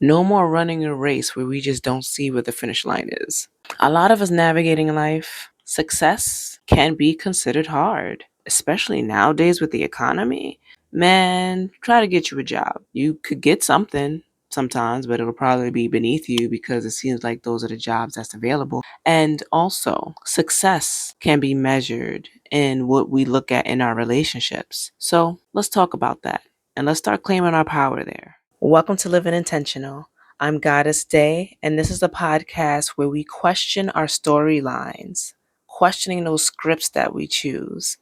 No more running a race where we just don't see where the finish line is. A lot of us navigating life, success can be considered hard, especially nowadays with the economy. Man, try to get you a job. You could get something sometimes, but it'll probably be beneath you because it seems like those are the jobs that's available. And also, success can be measured in what we look at in our relationships. So let's talk about that and let's start claiming our power there. Welcome to Living Intentional. I'm Goddess Day, and this is a podcast where we question our storylines, questioning those scripts that we choose,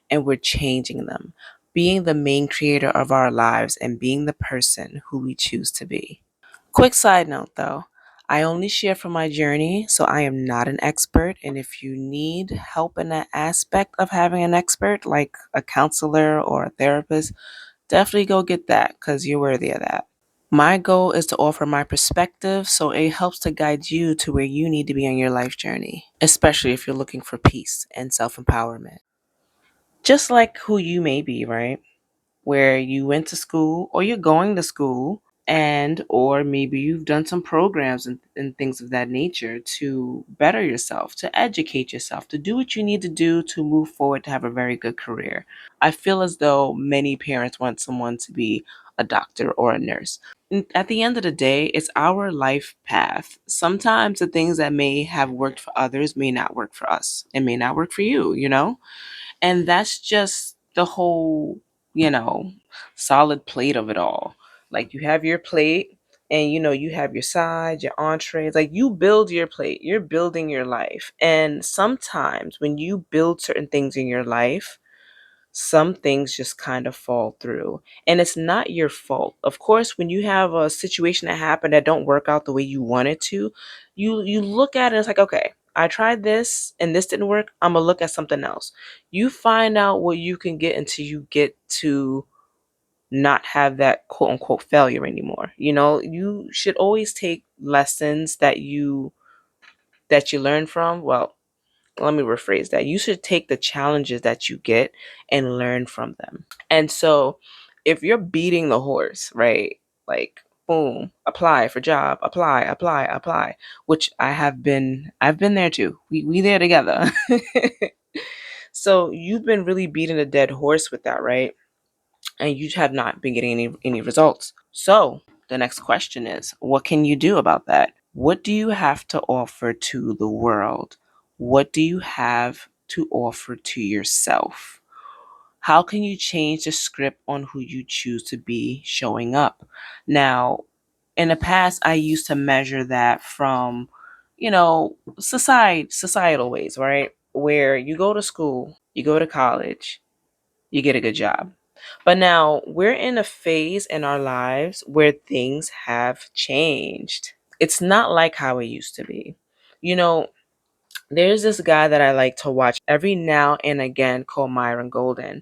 and we're changing them, being the main creator of our lives and being the person who we choose to be. Quick side note though, I only share from my journey, so I am not an expert. And if you need help in that aspect of having an expert, like a counselor or a therapist, definitely go get that because you're worthy of that. My goal is to offer my perspective so it helps to guide you to where you need to be on your life journey, especially if you're looking for peace and self empowerment. Just like who you may be, right? Where you went to school or you're going to school and or maybe you've done some programs and things of that nature to better yourself, to educate yourself, to do what you need to do to move forward to have a very good career. I feel as though many parents want someone to be a doctor or a nurse. And at the end of the day, it's our life path. Sometimes the things that may have worked for others may not work for us. It may not work for you. And that's just the whole, you know, solid plate of it all. Like you have your plate and you have your sides, your entrees. Like you build your plate, you're building your life. And sometimes when you build certain things in your life, some things just kind of fall through and it's not your fault. Of course, when you have a situation that happened that don't work out the way you want it to, you look at it and it's like, okay, I tried this and this didn't work, I'm gonna look at something else. You find out what you can get until you get to not have that quote unquote failure anymore. You should always take lessons that you learn from. Well, let me rephrase that. You should take the challenges that you get and learn from them. And so if you're beating the horse, right? Like boom, apply for job, apply, which I've been there too. We there together. So you've been really beating a dead horse with that, right? And you have not been getting any results. So the next question is, what can you do about that? What do you have to offer to the world? What do you have to offer to yourself? How can you change the script on who you choose to be showing up? Now, in the past, I used to measure that from, societal ways, right? Where you go to school, you go to college, you get a good job. But now we're in a phase in our lives where things have changed. It's not like how it used to be. You know, there's this guy that I like to watch every now and again called Myron Golden.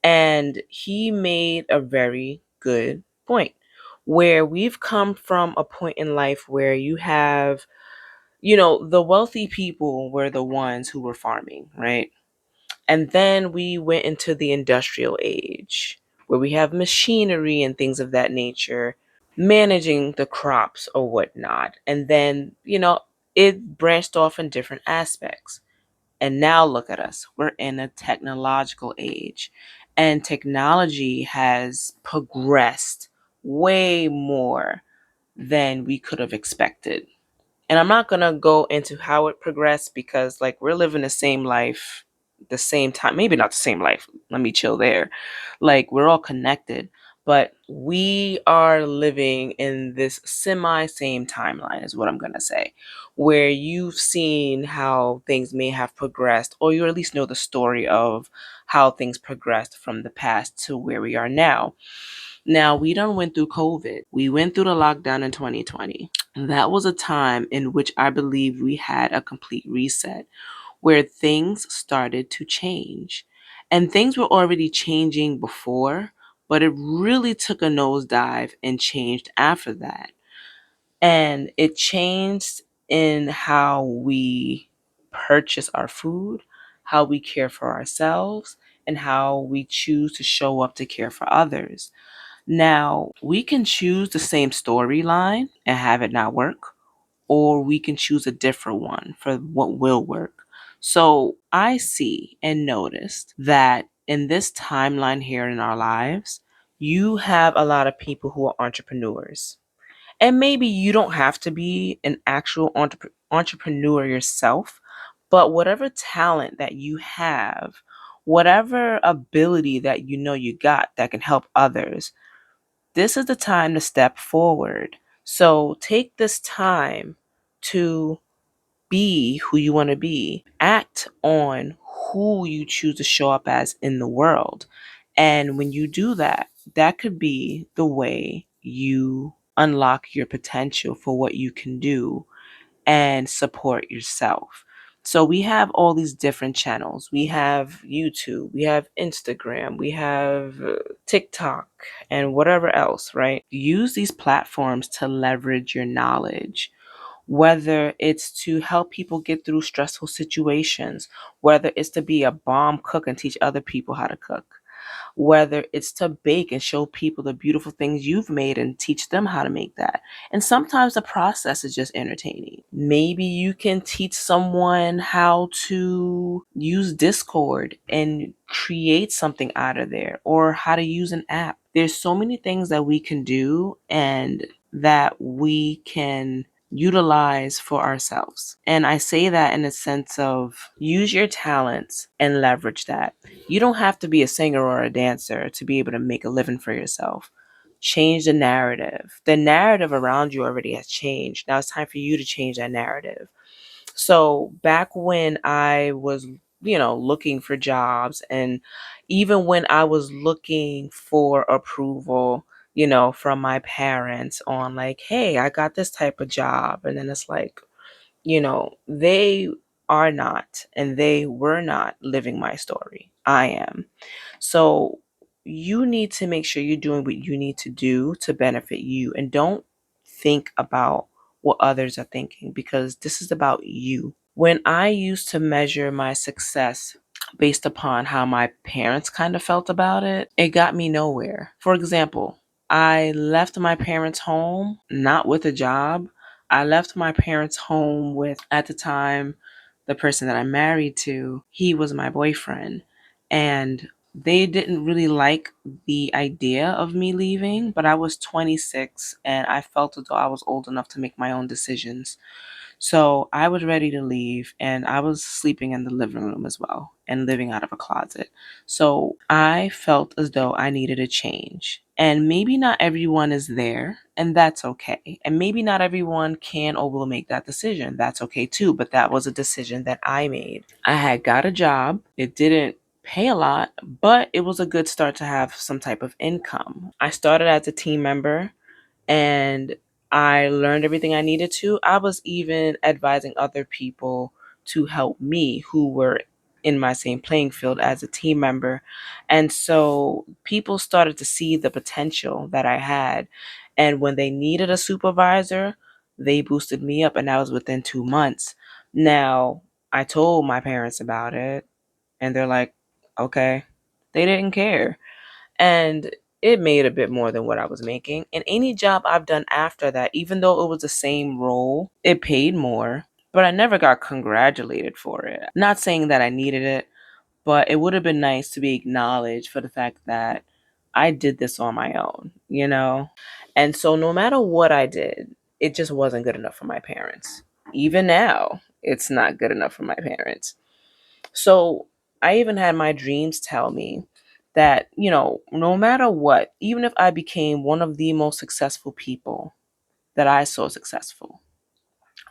And he made a very good point where we've come from a point in life where you have, the wealthy people were the ones who were farming, right? And then we went into the industrial age where we have machinery and things of that nature managing the crops or whatnot. And then, it branched off in different aspects. And now look at us. We're in a technological age. And technology has progressed way more than we could have expected. And I'm not going to go into how it progressed because, like, we're living the same life, the same time. Maybe not the same life. Let me chill there. Like, we're all connected, but we are living in this semi same timeline, is what I'm going to say, where you've seen how things may have progressed, or you at least know the story of how things progressed from the past to where we are now. Now, we done went through COVID. We went through the lockdown in 2020. That was a time in which I believe we had a complete reset where things started to change. And things were already changing before, but it really took a nosedive and changed after that. And it changed in how we purchase our food, how we care for ourselves, and how we choose to show up to care for others. Now, we can choose the same storyline and have it not work, or we can choose a different one for what will work. So I see and noticed that in this timeline here in our lives, you have a lot of people who are entrepreneurs. And maybe you don't have to be an actual entrepreneur yourself, but whatever talent that you have, whatever ability that you know you got that can help others, this is the time to step forward. So take this time to be who you want to be, act on who you choose to show up as in the world. And when you do that, that could be the way you unlock your potential for what you can do and support yourself. So we have all these different channels. We have YouTube, we have Instagram, we have TikTok, and whatever else, right? Use these platforms to leverage your knowledge, whether it's to help people get through stressful situations, whether it's to be a bomb cook and teach other people how to cook, whether it's to bake and show people the beautiful things you've made and teach them how to make that. And sometimes the process is just entertaining. Maybe you can teach someone how to use Discord and create something out of there, or how to use an app. There's so many things that we can do and that we can utilize for ourselves. And I say that in a sense of use your talents and leverage that. You don't have to be a singer or a dancer to be able to make a living for yourself. Change the narrative. The narrative around you already has changed. Now it's time for you to change that narrative. So back when I was, looking for jobs, and even when I was looking for approval, from my parents on like, hey, I got this type of job. And then it's like, they are not and they were not living my story. I am. So you need to make sure you're doing what you need to do to benefit you, and don't think about what others are thinking, because this is about you. When I used to measure my success based upon how my parents kind of felt about it, it got me nowhere. For example, I left my parents' home not with a job. I left my parents' home with, at the time, the person that I'm married to, he was my boyfriend. And they didn't really like the idea of me leaving, but I was 26 and I felt as though I was old enough to make my own decisions. So I was ready to leave, and I was sleeping in the living room as well and living out of a closet. So I felt as though I needed a change. And maybe not everyone is there, and that's okay. And maybe not everyone can or will make that decision. That's okay too. But that was a decision that I made. I had got a job. It didn't pay a lot, but it was a good start to have some type of income. I started as a team member, and I learned everything I needed to. I was even advising other people to help me who were in my same playing field as a team member. And so people started to see the potential that I had. And when they needed a supervisor, they boosted me up, and that was within 2 months. Now, I told my parents about it, and they're like, okay. They didn't care, and it made a bit more than what I was making. And any job I've done after that, even though it was the same role, it paid more, but I never got congratulated for it. Not saying that I needed it, but it would have been nice to be acknowledged for the fact that I did this on my own. And so no matter what I did, it just wasn't good enough for my parents. Even now, it's not good enough for my parents. So I even had my dreams tell me that, no matter what, even if I became one of the most successful people that I saw successful,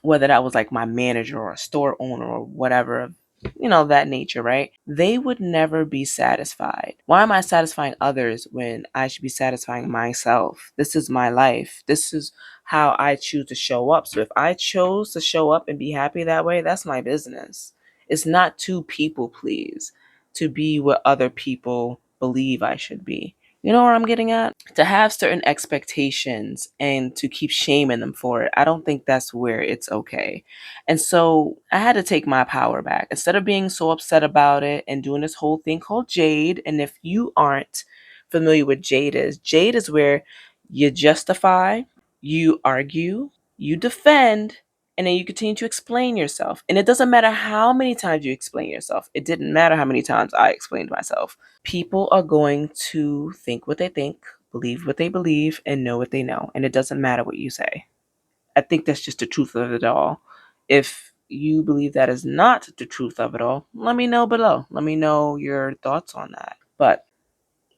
whether that was like my manager or a store owner or whatever, that nature, right? They would never be satisfied. Why am I satisfying others when I should be satisfying myself? This is my life. This is how I choose to show up. So if I chose to show up and be happy that way, that's my business. It's not to people please, to be what other people believe I should be. You know where I'm getting at? To have certain expectations and to keep shaming them for it, I don't think that's where it's okay. And so I had to take my power back. Instead of being so upset about it and doing this whole thing called Jade, and if you aren't familiar with jade is. Jade is where you justify, you argue, you defend, and then you continue to explain yourself. And it doesn't matter how many times you explain yourself. It didn't matter how many times I explained myself. People are going to think what they think, believe what they believe, and know what they know. And it doesn't matter what you say. I think that's just the truth of it all. If you believe that is not the truth of it all, let me know below. Let me know your thoughts on that. But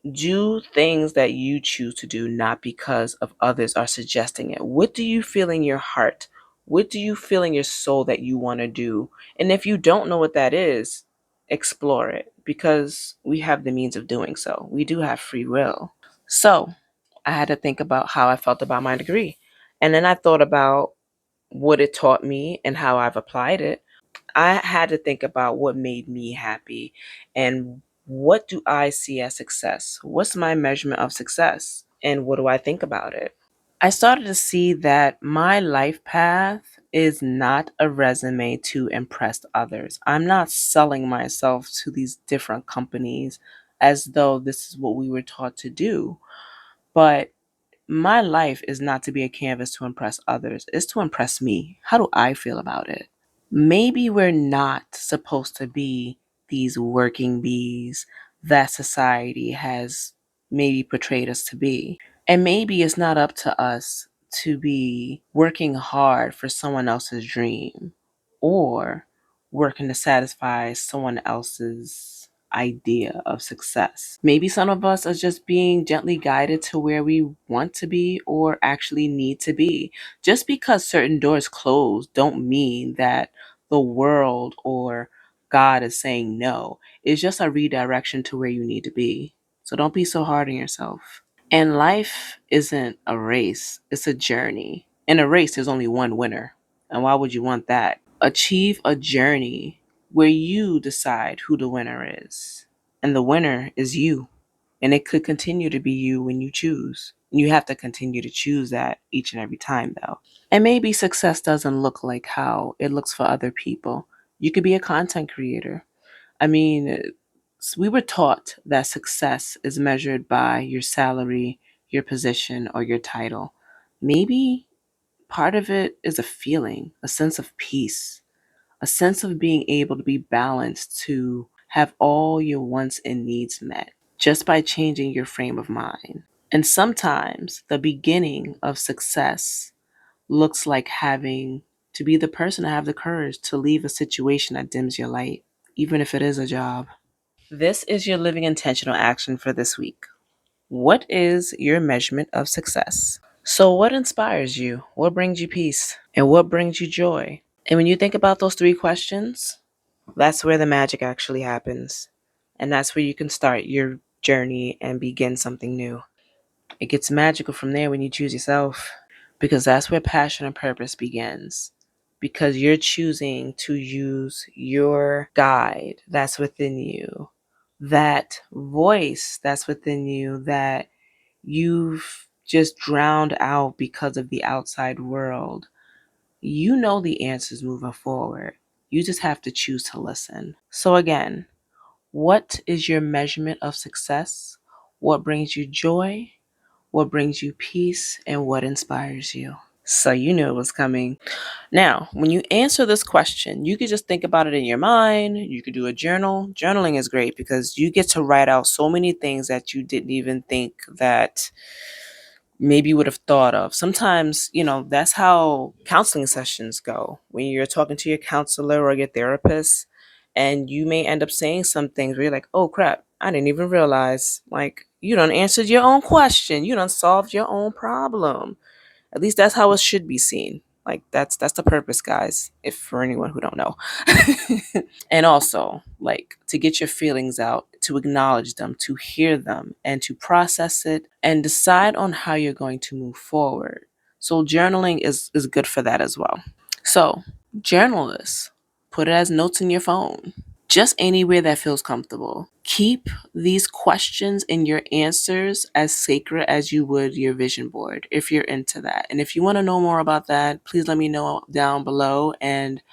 do things that you choose to do, not because of others are suggesting it. What do you feel in your heart? What do you feel in your soul that you want to do? And if you don't know what that is, explore it, because we have the means of doing so. We do have free will. So I had to think about how I felt about my degree. And then I thought about what it taught me and how I've applied it. I had to think about what made me happy and what do I see as success? What's my measurement of success? And what do I think about it? I started to see that my life path is not a resume to impress others. I'm not selling myself to these different companies as though this is what we were taught to do. But my life is not to be a canvas to impress others, it's to impress me. How do I feel about it? Maybe we're not supposed to be these working bees that society has maybe portrayed us to be. And maybe it's not up to us to be working hard for someone else's dream or working to satisfy someone else's idea of success. Maybe some of us are just being gently guided to where we want to be or actually need to be. Just because certain doors close don't mean that the world or God is saying no. It's just a redirection to where you need to be. So don't be so hard on yourself. And life isn't a race, it's a journey. In a race, there's only one winner. And why would you want that? Achieve a journey where you decide who the winner is. And the winner is you. And it could continue to be you when you choose. And you have to continue to choose that each and every time, though. And maybe success doesn't look like how it looks for other people. You could be a content creator. I mean, we were taught that success is measured by your salary, your position, or your title. Maybe part of it is a feeling, a sense of peace, a sense of being able to be balanced, to have all your wants and needs met just by changing your frame of mind. And sometimes the beginning of success looks like having to be the person to have the courage to leave a situation that dims your light, even if it is a job. This is your living intentional action for this week. What is your measurement of success? So, what inspires you? What brings you peace? And what brings you joy? And when you think about those three questions, that's where the magic actually happens. And that's where you can start your journey and begin something new. It gets magical from there when you choose yourself, because that's where passion and purpose begins. Because you're choosing to use your guide that's within you, that voice that's within you that you've just drowned out because of the outside world. You know the answers moving forward. You just have to choose to listen. So, again, what is your measurement of success? What brings you joy? What brings you peace? And what inspires you? So, you knew it was coming. Now, when you answer this question, you could just think about it in your mind. You could do a journal. Journaling is great because you get to write out so many things that you didn't even think that maybe you would have thought of. Sometimes, that's how counseling sessions go. When you're talking to your counselor or your therapist, and you may end up saying some things where you're like, oh crap, I didn't even realize. Like, you done answered your own question. You done solved your own problem. At least that's how it should be seen. Like, that's the purpose, guys, if for anyone who don't know. And also, like, to get your feelings out, to acknowledge them, to hear them, and to process it and decide on how you're going to move forward. So journaling is good for that as well. So journal this. Put it as notes in your phone. Just anywhere that feels comfortable. Keep these questions and your answers as sacred as you would your vision board, if you're into that. And if you want to know more about that, please let me know down below and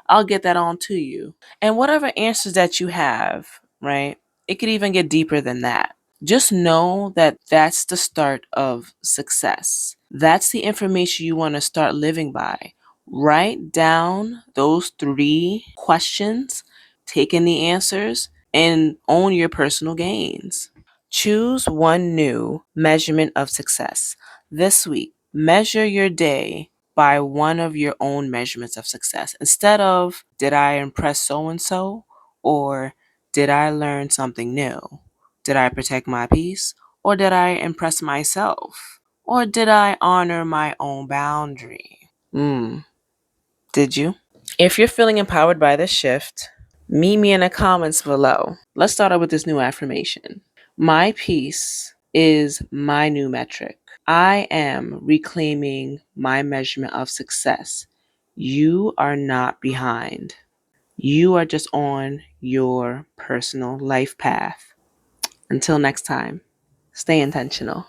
I'll get that on to you. And whatever answers that you have, right? It could even get deeper than that. Just know that that's the start of success. That's the information you want to start living by. Write down those 3 questions, take in the answers, and own your personal gains. Choose one new measurement of success. This week, measure your day by one of your own measurements of success. Instead of, did I impress so and so? Or did I learn something new? Did I protect my peace? Or did I impress myself? Or did I honor my own boundary? Did you? If you're feeling empowered by this shift, meet me in the comments below. Let's start out with this new affirmation. My peace is my new metric. I am reclaiming my measurement of success. You are not behind. You are just on your personal life path. Until next time, stay intentional.